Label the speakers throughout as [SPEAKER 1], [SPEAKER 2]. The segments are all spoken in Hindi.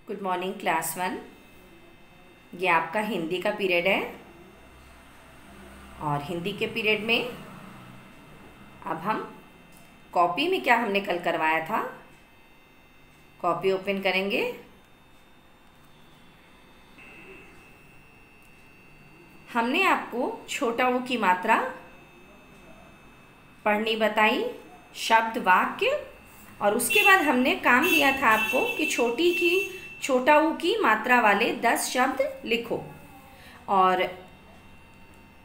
[SPEAKER 1] Good morning class 1। ये आपका हिंदी का पीरियड है और हिंदी के पीरियड में अब हम कॉपी में क्या हमने कल करवाया था, कॉपी ओपन करेंगे। हमने आपको छोटा ऊ की मात्रा पढ़नी बताई, शब्द वाक्य, और उसके बाद हमने काम दिया था आपको कि छोटा ऊ की मात्रा वाले 10 शब्द लिखो, और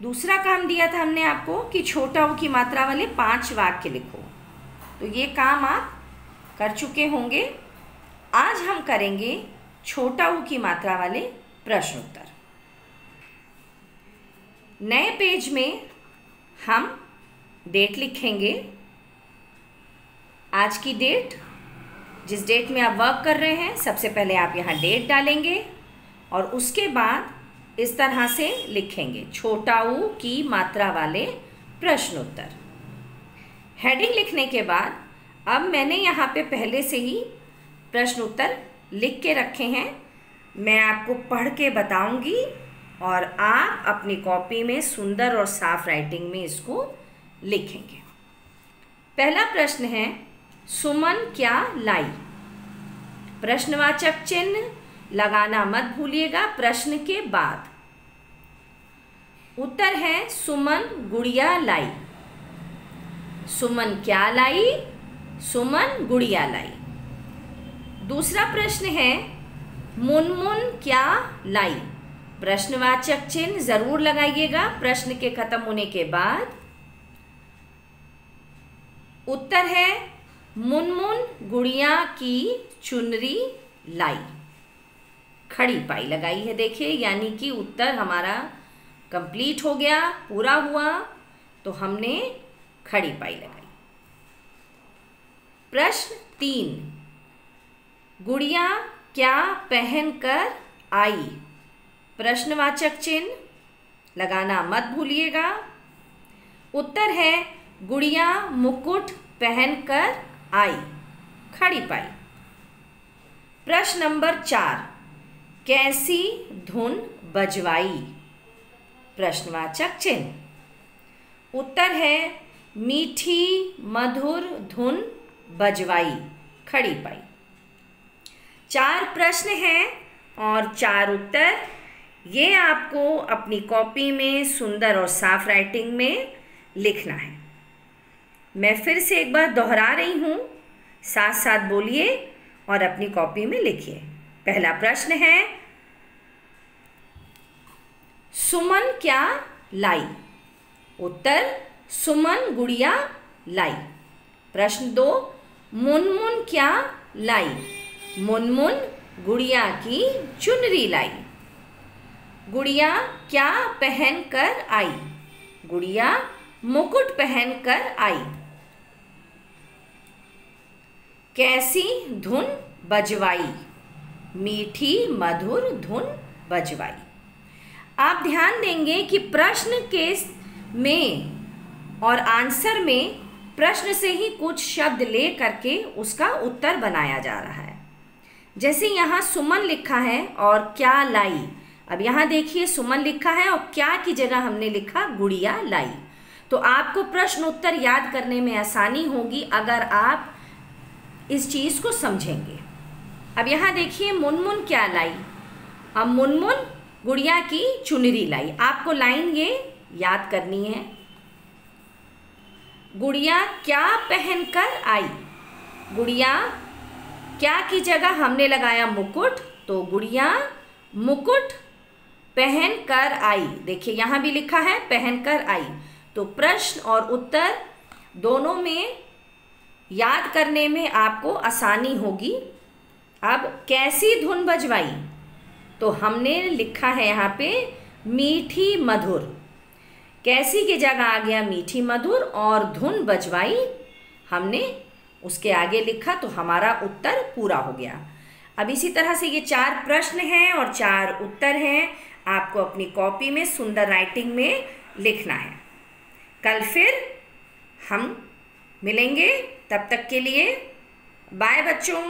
[SPEAKER 1] दूसरा काम दिया था हमने आपको कि छोटा ऊ की मात्रा वाले 5 वाक्य लिखो। तो ये काम आप कर चुके होंगे। आज हम करेंगे छोटा ऊ की मात्रा वाले प्रश्न उत्तर। नए पेज में हम डेट लिखेंगे, आज की डेट, जिस डेट में आप वर्क कर रहे हैं। सबसे पहले आप यहाँ डेट डालेंगे और उसके बाद इस तरह से लिखेंगे, छोटा ऊ की मात्रा वाले प्रश्न उत्तर। हेडिंग लिखने के बाद अब मैंने यहाँ पे पहले से ही प्रश्न उत्तर लिख के रखे हैं, मैं आपको पढ़ के बताऊंगी और आप अपनी कॉपी में सुंदर और साफ राइटिंग में इसको लिखेंगे। पहला प्रश्न है, सुमन क्या लाई? प्रश्नवाचक चिन्ह लगाना मत भूलिएगा प्रश्न के बाद। उत्तर है सुमन गुड़िया लाई। सुमन क्या लाई? सुमन गुड़िया लाई। दूसरा प्रश्न है, मुनमुन क्या लाई? प्रश्नवाचक चिन्ह जरूर लगाइएगा प्रश्न के खत्म होने के बाद। उत्तर है मुनमुन गुड़िया की चुनरी लाई। खड़ी पाई लगाई है, देखिए, यानी कि उत्तर हमारा कंप्लीट हो गया, पूरा हुआ, तो हमने खड़ी पाई लगाई। प्रश्न 3, गुड़िया क्या पहनकर आई? प्रश्नवाचक चिन्ह लगाना मत भूलिएगा। उत्तर है गुड़िया मुकुट पहनकर आई। खड़ी पाई। प्रश्न नंबर 4, कैसी धुन बजवाई? प्रश्नवाचक चिन्ह। उत्तर है मीठी मधुर धुन बजवाई। खड़ी पाई। 4 प्रश्न हैं और 4 उत्तर। ये आपको अपनी कॉपी में सुंदर और साफ राइटिंग में लिखना है। मैं फिर से एक बार दोहरा रही हूँ, साथ साथ बोलिए और अपनी कॉपी में लिखिए। पहला प्रश्न है, सुमन क्या लाई? उत्तर सुमन गुड़िया लाई। प्रश्न 2, मुनमुन क्या लाई? मुनमुन गुड़िया की चुनरी लाई। गुड़िया क्या पहन कर आई? गुड़िया मुकुट पहन कर आई। कैसी धुन बजवाई? मीठी मधुर धुन बजवाई। आप ध्यान देंगे कि प्रश्न के में और आंसर में प्रश्न से ही कुछ शब्द ले करके उसका उत्तर बनाया जा रहा है। जैसे यहाँ सुमन लिखा है और क्या लाई। अब यहाँ देखिए सुमन लिखा है और क्या की जगह हमने लिखा गुड़िया लाई। तो आपको प्रश्न उत्तर याद करने में आसानी होगी अगर आप इस चीज़ को समझेंगे। अब यहाँ देखिए मुनमुन क्या लाई। अब मुनमुन गुड़िया की चुनरी लाई। आपको लाइन ये याद करनी है। गुड़िया क्या पहनकर आई? गुड़िया क्या की जगह हमने लगाया मुकुट, तो गुड़िया मुकुट पहन कर आई। देखिए यहाँ भी लिखा है पहन कर आई। तो प्रश्न और उत्तर दोनों में याद करने में आपको आसानी होगी। अब कैसी धुन बजवाई, तो हमने लिखा है यहाँ पे मीठी मधुर। कैसी की जगह आ गया मीठी मधुर और धुन बजवाई हमने उसके आगे लिखा, तो हमारा उत्तर पूरा हो गया। अब इसी तरह से ये 4 प्रश्न हैं और 4 उत्तर हैं। आपको अपनी कॉपी में सुंदर राइटिंग में लिखना है। कल फिर हम मिलेंगे, तब तक के लिए बाय बच्चों।